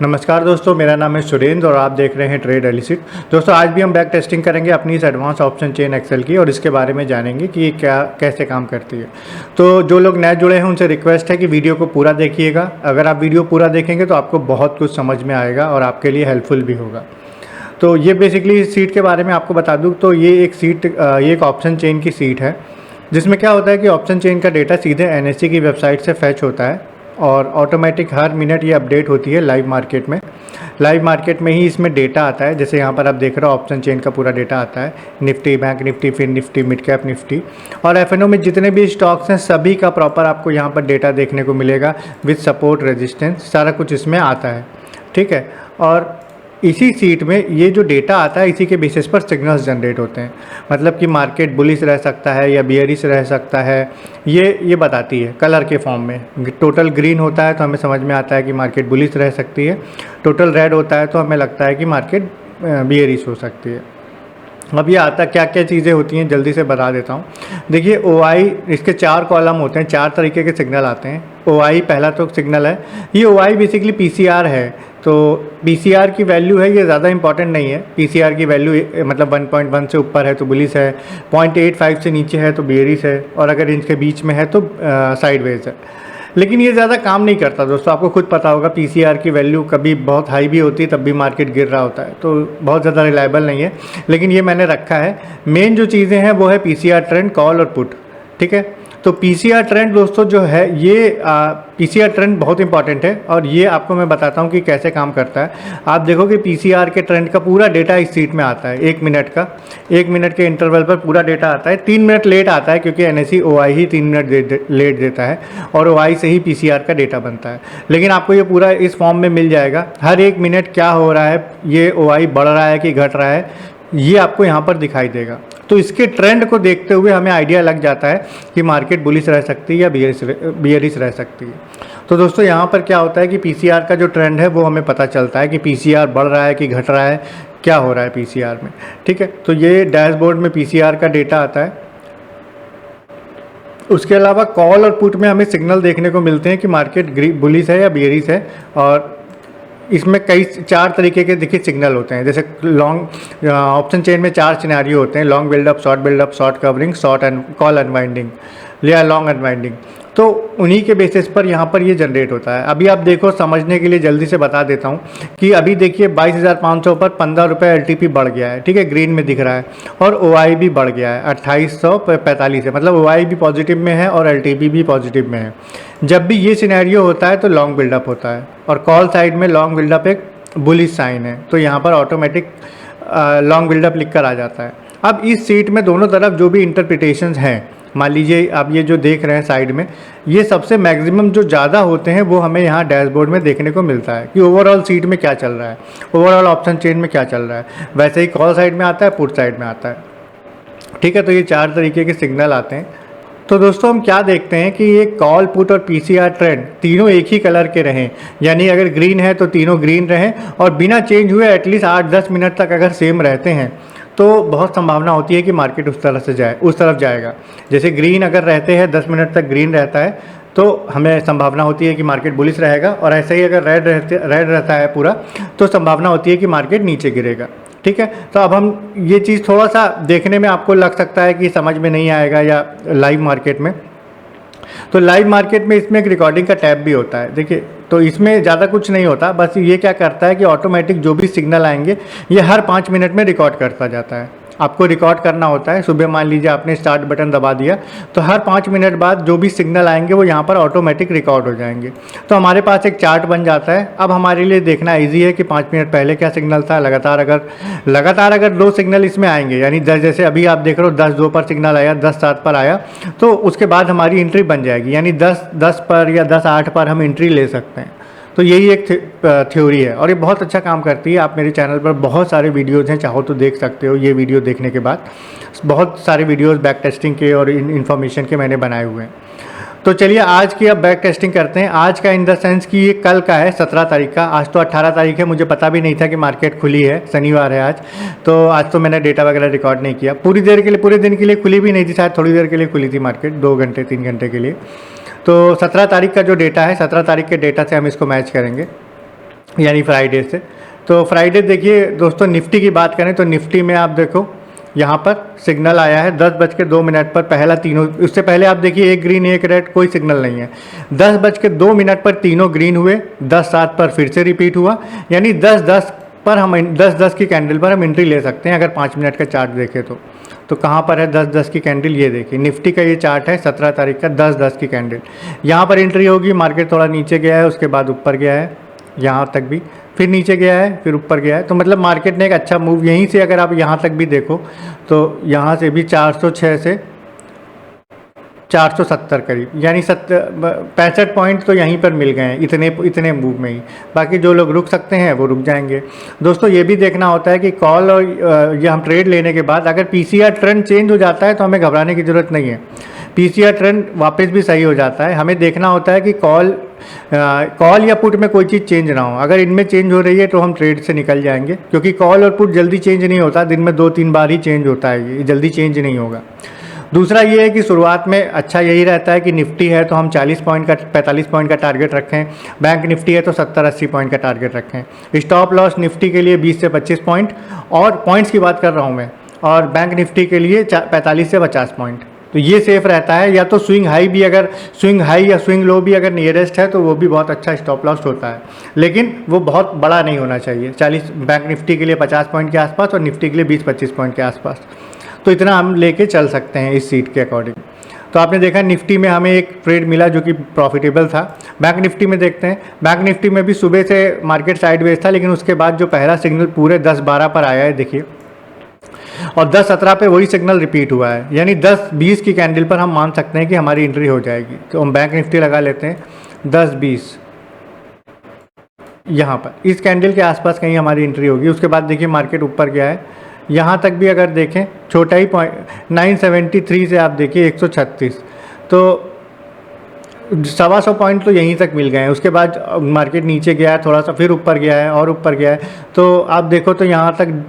नमस्कार दोस्तों, मेरा नाम है सुरेंद्र और आप देख रहे हैं ट्रेड एलिसिट। दोस्तों आज भी हम बैक टेस्टिंग करेंगे अपनी इस एडवांस ऑप्शन चेन एक्सेल की और इसके बारे में जानेंगे कि ये कैसे काम करती है। तो जो लोग नए जुड़े हैं उनसे रिक्वेस्ट है कि वीडियो को पूरा देखिएगा। अगर आप वीडियो पूरा देखेंगे तो आपको बहुत कुछ समझ में आएगा और आपके लिए हेल्पफुल भी होगा। तो ये बेसिकली इस सीट के बारे में आपको बता दूँ तो ये एक ऑप्शन चेन की सीट है, जिसमें क्या होता है कि ऑप्शन चेन का डेटा सीधे NSE की वेबसाइट से फैच होता है और ऑटोमेटिक हर मिनट ये अपडेट होती है लाइव मार्केट में। लाइव मार्केट में ही इसमें डेटा आता है, जैसे यहाँ पर आप देख रहे हो ऑप्शन चेन का पूरा डेटा आता है। Nifty, bank Nifty, fin Nifty, mid cap Nifty और FNO में जितने भी स्टॉक्स हैं सभी का प्रॉपर आपको यहाँ पर डेटा देखने को मिलेगा विद सपोर्ट, रेजिस्टेंस, सारा कुछ इसमें आता है। ठीक है, और इसी सीट में ये जो डेटा आता है इसी के बेसिस पर सिग्नल्स जनरेट होते हैं। मतलब कि मार्केट बुलिश रह सकता है या बियरिश रह सकता है, ये बताती है कलर के फॉर्म में। टोटल ग्रीन होता है तो हमें समझ में आता है कि मार्केट बुलिश रह सकती है, टोटल रेड होता है तो हमें लगता है कि मार्केट बियरिश हो सकती है। अब ये आता क्या क्या चीज़ें होती हैं जल्दी से बता देता हूँ। देखिए OI, इसके 4 कॉलम होते हैं, 4 तरीके के सिग्नल आते हैं। OI पहला तो सिग्नल है, ये OI बेसिकली PCR है। तो PCR की वैल्यू है, ये ज़्यादा इंपॉर्टेंट नहीं है। PCR की वैल्यू मतलब 1.1 से ऊपर है तो बुलिश है, 0.85 से नीचे है तो बेयरिश है और अगर इनके बीच में है तो साइडवेज है। लेकिन ये ज़्यादा काम नहीं करता दोस्तों, आपको खुद पता होगा। PCR की वैल्यू कभी बहुत हाई भी होती है तब भी मार्केट गिर रहा होता है, तो बहुत ज़्यादा रिलायबल नहीं है। लेकिन ये मैंने रखा है। मेन जो चीज़ें हैं वो है PCR ट्रेंड, कॉल और पुट। ठीक है, तो PCR ट्रेंड दोस्तों जो है ये PCR ट्रेंड बहुत इंपॉर्टेंट है और ये आपको मैं बताता हूँ कि कैसे काम करता है। आप देखोगे PCR के ट्रेंड का पूरा डेटा इस सीट में आता है। 1 मिनट का, 1 मिनट के इंटरवल पर पूरा डेटा आता है। 3 मिनट लेट आता है क्योंकि NSE OI ही 3 मिनट लेट देता है और OI से ही PCR का डेटा बनता है। लेकिन आपको ये पूरा इस फॉर्म में मिल जाएगा। हर 1 मिनट क्या हो रहा है, ये OI बढ़ रहा है कि घट रहा है, ये आपको यहाँ पर दिखाई देगा। तो इसके ट्रेंड को देखते हुए हमें आइडिया लग जाता है कि मार्केट बुलिश रह सकती है या बियरिश रह सकती है। तो दोस्तों यहाँ पर क्या होता है कि PCR का जो ट्रेंड है वो हमें पता चलता है कि PCR बढ़ रहा है कि घट रहा है, क्या हो रहा है PCR में। ठीक है, तो ये डैशबोर्ड में PCR का डेटा आता है। उसके अलावा कॉल और पुट में हमें सिग्नल देखने को मिलते हैं कि मार्केट बुलिश है या बियरिश है। और इसमें 4 तरीके के देखिए सिग्नल होते हैं। जैसे लॉन्ग ऑप्शन चेन में 4 सिनेरियो होते हैं, long buildup, short covering, short and call unwinding या लॉन्ग अनवाइंडिंग। तो उन्हीं के बेसिस पर यहाँ पर ये जनरेट होता है। अभी आप देखो, समझने के लिए जल्दी से बता देता हूँ कि अभी देखिए 22,500 पर 15 रुपये LTP बढ़ गया है। ठीक है, ग्रीन में दिख रहा है और OI भी बढ़ गया है 2845 है। मतलब OI भी पॉजिटिव में है और LTP भी पॉजिटिव में है। जब भी ये सिनेरियो होता है तो लॉन्ग बिल्डअप होता है और कॉल साइड में लॉन्ग बिल्डअप एक बुलिश साइन है, तो यहाँ पर ऑटोमेटिक लॉन्ग बिल्डअप लिख कर आ जाता है। अब इस सीट में दोनों तरफ जो भी इंटरप्रिटेशंस हैं, मान लीजिए आप ये जो देख रहे हैं साइड में, ये सबसे मैक्सिमम जो ज़्यादा होते हैं वो हमें यहाँ डैशबोर्ड में देखने को मिलता है कि ओवरऑल सीट में क्या चल रहा है, ओवरऑल ऑप्शन चेन में क्या चल रहा है। वैसे ही कॉल साइड में आता है, पुट साइड में आता है। ठीक है, तो ये 4 तरीके के सिग्नल आते हैं। तो दोस्तों हम क्या देखते हैं कि ये कॉल, पुट और PCR ट्रेंड तीनों एक ही कलर के रहें, यानी अगर ग्रीन है तो तीनों ग्रीन रहें और बिना चेंज हुए एटलीस्ट 8-10 मिनट तक अगर सेम रहते हैं तो बहुत संभावना होती है कि मार्केट उस तरफ जाएगा। जैसे ग्रीन अगर रहते हैं, 10 मिनट तक ग्रीन रहता है तो हमें संभावना होती है कि मार्केट बुलिश रहेगा और ऐसे ही अगर रेड रहता है पूरा तो संभावना होती है कि मार्केट नीचे गिरेगा। ठीक है, तो अब हम ये चीज़ थोड़ा सा देखने में आपको लग सकता है कि समझ में नहीं आएगा या लाइव मार्केट में, तो लाइव मार्केट में इसमें एक रिकॉर्डिंग का टैब भी होता है। देखिए, तो इसमें ज़्यादा कुछ नहीं होता, बस ये क्या करता है कि ऑटोमेटिक जो भी सिग्नल आएंगे ये हर 5 मिनट में रिकॉर्ड करता जाता है। आपको रिकॉर्ड करना होता है। सुबह मान लीजिए आपने स्टार्ट बटन दबा दिया तो हर 5 मिनट बाद जो भी सिग्नल आएंगे वो यहाँ पर ऑटोमेटिक रिकॉर्ड हो जाएंगे। तो हमारे पास एक चार्ट बन जाता है। अब हमारे लिए देखना ईजी है कि 5 मिनट पहले क्या सिग्नल था। लगातार अगर 2 सिग्नल इसमें आएंगे, यानी 10, जैसे अभी आप देख रहे हो 10:02 पर सिग्नल आया, 10:07 पर आया, तो उसके बाद हमारी एंट्री बन जाएगी। यानी 10:10 पर या 10:08 पर हम एंट्री ले सकते हैं। तो यही एक थ्योरी है और ये बहुत अच्छा काम करती है। आप मेरे चैनल पर बहुत सारे वीडियोज़ हैं, चाहो तो देख सकते हो। ये वीडियो देखने के बाद बहुत सारे वीडियोज़ बैक टेस्टिंग के और इन्फॉर्मेशन के मैंने बनाए हुए हैं। तो चलिए आज की अब बैक टेस्टिंग करते हैं। आज का इन द सेंस कि ये कल का है, 17 तारीख का। आज तो 18 तारीख है, मुझे पता भी नहीं था कि मार्केट खुली है, शनिवार है आज। तो आज तो मैंने डेटा वगैरह रिकॉर्ड नहीं किया। पूरे दिन के लिए खुली भी नहीं थी, शायद थोड़ी देर के लिए खुली थी मार्केट, 2 घंटे 3 घंटे के लिए। तो 17 तारीख का जो डेटा है, 17 तारीख के डेटा से हम इसको मैच करेंगे। यानी फ्राइडे से। तो फ्राइडे देखिए दोस्तों, निफ्टी की बात करें तो निफ्टी में आप देखो यहाँ पर सिग्नल आया है 10:02 पर पहला तीनों, उससे पहले आप देखिए एक ग्रीन एक रेड, कोई सिग्नल नहीं है। 10:02 पर तीनों ग्रीन हुए, 10:07 पर फिर से रिपीट हुआ, यानी 10:10 पर हम 10:10 की कैंडल पर हम एंट्री ले सकते हैं अगर 5 मिनट का चार्ट देखें तो कहाँ पर है 10:10 की कैंडल, ये देखिए निफ्टी का ये चार्ट है 17 तारीख का, 10:10 की कैंडल यहाँ पर एंट्री होगी। मार्केट थोड़ा नीचे गया है, उसके बाद ऊपर गया है, यहाँ तक भी फिर नीचे गया है, फिर ऊपर गया है, तो मतलब मार्केट ने एक अच्छा मूव, यहीं से अगर आप यहाँ तक भी देखो तो यहाँ से भी 406 से 470 करीब, यानी 65 पॉइंट तो यहीं पर मिल गए हैं इतने मूव में ही। बाकी जो लोग रुक सकते हैं वो रुक जाएंगे। दोस्तों ये भी देखना होता है कि कॉल और ये हम ट्रेड लेने के बाद अगर पीसीआर ट्रेंड चेंज हो जाता है तो हमें घबराने की ज़रूरत नहीं है। पीसीआर ट्रेंड वापस भी सही हो जाता है। हमें देखना होता है कि कॉल या पुट में कोई चीज़ चेंज ना हो। अगर इनमें चेंज हो रही है तो हम ट्रेड से निकल जाएंगे, क्योंकि कॉल और पुट जल्दी चेंज नहीं होता, दिन में 2-3 बार ही चेंज होता है, ये जल्दी चेंज नहीं होगा। दूसरा ये है कि शुरुआत में अच्छा यही रहता है कि निफ्टी है तो हम 40 पॉइंट का 45 पॉइंट का टारगेट रखें, बैंक निफ्टी है तो 70-80 पॉइंट का टारगेट रखें। स्टॉप लॉस निफ्टी के लिए 20 से 25 पॉइंट, और पॉइंट्स की बात कर रहा हूँ मैं, और बैंक निफ्टी के लिए 45 से 50 पॉइंट। तो ये सेफ रहता है। या तो स्विंग हाई या स्विंग लो भी अगर नियरेस्ट है तो वो भी बहुत अच्छा स्टॉप लॉस होता है, लेकिन वो बहुत बड़ा नहीं होना चाहिए। 40 बैंक निफ्टी के लिए 50 पॉइंट के आसपास और निफ्टी के लिए 20-25 पॉइंट के आसपास, तो इतना हम लेके चल सकते हैं इस सीट के अकॉर्डिंग। तो आपने देखा निफ्टी में हमें एक ट्रेड मिला जो कि प्रॉफिटेबल था। बैंक निफ्टी में देखते हैं, बैंक निफ्टी में भी सुबह से मार्केट साइडवेज था, लेकिन उसके बाद जो पहला सिग्नल पूरे 10-12 पर आया है देखिए, और 10-17 पे वही सिग्नल रिपीट हुआ है, यानी 10-20 की कैंडल पर हम मान सकते हैं कि हमारी एंट्री हो जाएगी। तो हम बैंक निफ्टी लगा लेते हैं 10-20, यहाँ पर इस कैंडल के आसपास कहीं हमारी एंट्री होगी। उसके बाद देखिए मार्केट ऊपर गया है, यहाँ तक भी अगर देखें छोटा ही पॉइंट 973 से आप देखिए 136, तो 125 पॉइंट तो यहीं तक मिल गए हैं। उसके बाद मार्केट नीचे गया है थोड़ा सा, फिर ऊपर गया है और ऊपर गया है, तो आप देखो तो यहाँ तक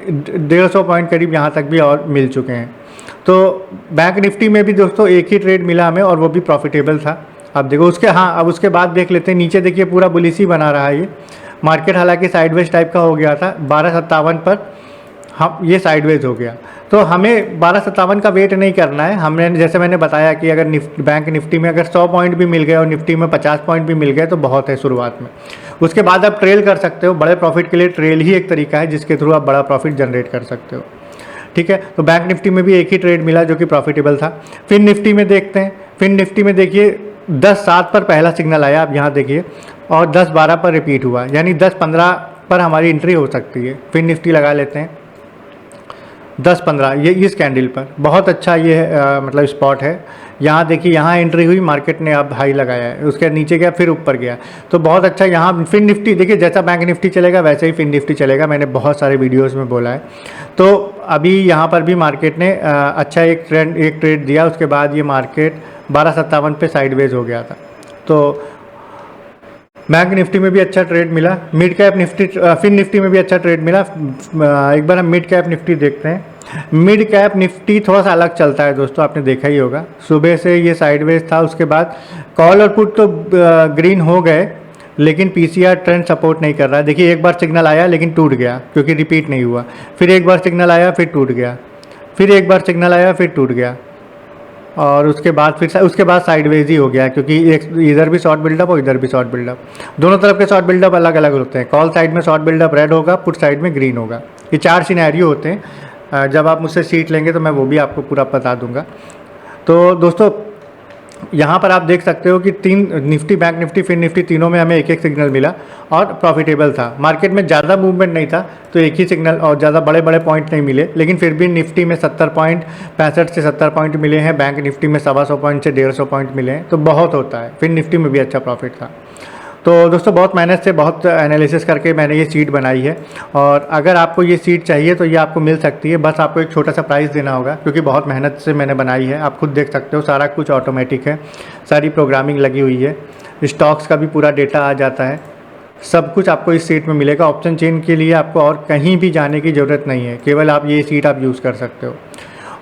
150 पॉइंट करीब यहाँ तक भी और मिल चुके हैं। तो बैंक निफ्टी में भी दोस्तों एक ही ट्रेड मिला हमें और वो भी प्रॉफिटेबल था। अब देखो अब उसके बाद देख लेते हैं, नीचे देखिए पूरा बुलिश ही बना रहा है ये मार्केट, हालांकि साइडवेज टाइप का हो गया था 1257 पर, हम ये साइडवेज हो गया। तो हमें 1257 का वेट नहीं करना है। हमने जैसे मैंने बताया कि अगर बैंक निफ्टी में अगर 100 पॉइंट भी मिल गए और निफ्टी में 50 पॉइंट भी मिल गए तो बहुत है शुरुआत में। उसके बाद आप ट्रेल कर सकते हो। बड़े प्रॉफिट के लिए ट्रेल ही एक तरीका है जिसके थ्रू आप बड़ा प्रॉफिट जनरेट कर सकते हो। ठीक है, तो बैंक निफ्टी में भी एक ही ट्रेड मिला जो कि प्रॉफिटेबल था। फिर निफ्टी में देखते हैं, फिर निफ्टी में देखिए 10-7 पर पहला सिग्नल आया, आप यहाँ देखिए, और 10-12 पर रिपीट हुआ, यानी 10-15 पर हमारी एंट्री हो सकती है। फिर निफ्टी लगा लेते हैं 10-15, ये इस कैंडल पर बहुत अच्छा ये मतलब स्पॉट है। यहाँ देखिए, यहाँ एंट्री हुई, मार्केट ने अब हाई लगाया है, उसके नीचे गया फिर ऊपर गया, तो बहुत अच्छा। यहाँ फिर निफ्टी देखिए, जैसा बैंक निफ्टी चलेगा वैसे ही फिर निफ्टी चलेगा, मैंने बहुत सारे वीडियोस में बोला है। तो अभी यहाँ पर भी मार्केट ने अच्छा एक ट्रेड दिया। उसके बाद ये मार्केट 1257 पे साइडवेज हो गया था। तो बैंक निफ्टी में भी अच्छा ट्रेड मिला, मिड कैप निफ्टी, फिर निफ्टी में भी अच्छा ट्रेड मिला। एक बार हम मिड कैप निफ्टी देखते हैं। मिड कैप निफ्टी थोड़ा सा अलग चलता है दोस्तों, आपने देखा ही होगा, सुबह से ये साइडवेज था। उसके बाद कॉल और पुट तो ग्रीन हो गए, लेकिन पीसीआर ट्रेंड सपोर्ट नहीं कर रहा है। देखिए एक बार सिग्नल आया लेकिन टूट गया क्योंकि रिपीट नहीं हुआ, फिर एक बार सिग्नल आया फिर टूट गया, फिर एक बार सिग्नल आया फिर टूट गया, और उसके बाद साइडवेज ही हो गया, क्योंकि एक इधर भी शॉर्ट बिल्डअप और इधर भी शॉर्ट बिल्डअप, दोनों तरफ के शॉर्ट बिल्डअप अलग अलग होते हैं। कॉल साइड में शॉर्ट बिल्डअप रेड होगा, पुट साइड में ग्रीन होगा। ये 4 सिनेरियो होते हैं। जब आप मुझसे सीट लेंगे तो मैं वो भी आपको पूरा बता दूंगा। तो दोस्तों यहाँ पर आप देख सकते हो कि 3 निफ्टी, बैंक निफ्टी, फिर निफ्टी, तीनों में हमें एक एक सिग्नल मिला और प्रॉफिटेबल था। मार्केट में ज़्यादा मूवमेंट नहीं था तो एक ही सिग्नल और ज़्यादा बड़े बड़े पॉइंट नहीं मिले, लेकिन फिर भी निफ्टी में 70 पॉइंट, 65 से 70 पॉइंट मिले हैं। बैंक निफ्टी में 125 पॉइंट से 150 पॉइंट मिले हैं, तो बहुत होता है। फिर निफ्टी में भी अच्छा प्रॉफिट था। तो दोस्तों बहुत मेहनत से, बहुत एनालिसिस करके मैंने ये सीट बनाई है, और अगर आपको ये सीट चाहिए तो ये आपको मिल सकती है। बस आपको एक छोटा सा प्राइस देना होगा, क्योंकि बहुत मेहनत से मैंने बनाई है। आप खुद देख सकते हो, सारा कुछ ऑटोमेटिक है, सारी प्रोग्रामिंग लगी हुई है, स्टॉक्स का भी पूरा डेटा आ जाता है, सब कुछ आपको इस सीट में मिलेगा। ऑप्शन चेन के लिए आपको और कहीं भी जाने की ज़रूरत नहीं है, केवल आप ये सीट आप यूज़ कर सकते हो।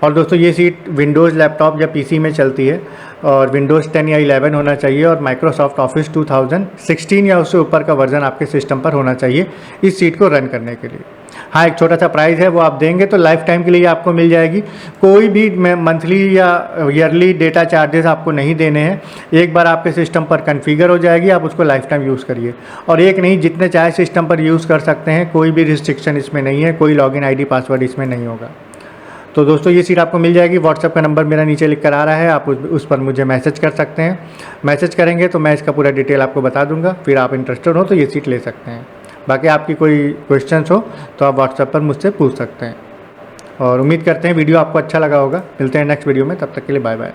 और दोस्तों ये सीट विंडोज़ लैपटॉप या पीसी में चलती है और विंडोज़ 10 या 11 होना चाहिए और माइक्रोसॉफ्ट ऑफिस 2016 या उससे ऊपर का वर्जन आपके सिस्टम पर होना चाहिए इस सीट को रन करने के लिए। हाँ, एक छोटा सा प्राइस है, वो आप देंगे तो लाइफ टाइम के लिए आपको मिल जाएगी। कोई भी मंथली या ईयरली डेटा चार्जेस आपको नहीं देने हैं। एक बार आपके सिस्टम पर कॉन्फ़िगर हो जाएगी, आप उसको लाइफ टाइम यूज़ करिए। और एक नहीं, जितने चाहे सिस्टम पर यूज़ कर सकते हैं, कोई भी रिस्ट्रिक्शन इसमें नहीं है, कोई लॉगिन आईडी पासवर्ड इसमें नहीं होगा। तो दोस्तों ये सीट आपको मिल जाएगी। व्हाट्सएप का नंबर मेरा नीचे लिख कर आ रहा है, आप उस पर मुझे मैसेज कर सकते हैं। मैसेज करेंगे तो मैं इसका पूरा डिटेल आपको बता दूंगा, फिर आप इंटरेस्टेड हो तो ये सीट ले सकते हैं। बाकी आपकी कोई क्वेश्चंस हो तो आप व्हाट्सएप पर मुझसे पूछ सकते हैं। और उम्मीद करते हैं वीडियो आपको अच्छा लगा होगा। मिलते हैं नेक्स्ट वीडियो में, तब तक के लिए बाय बाय।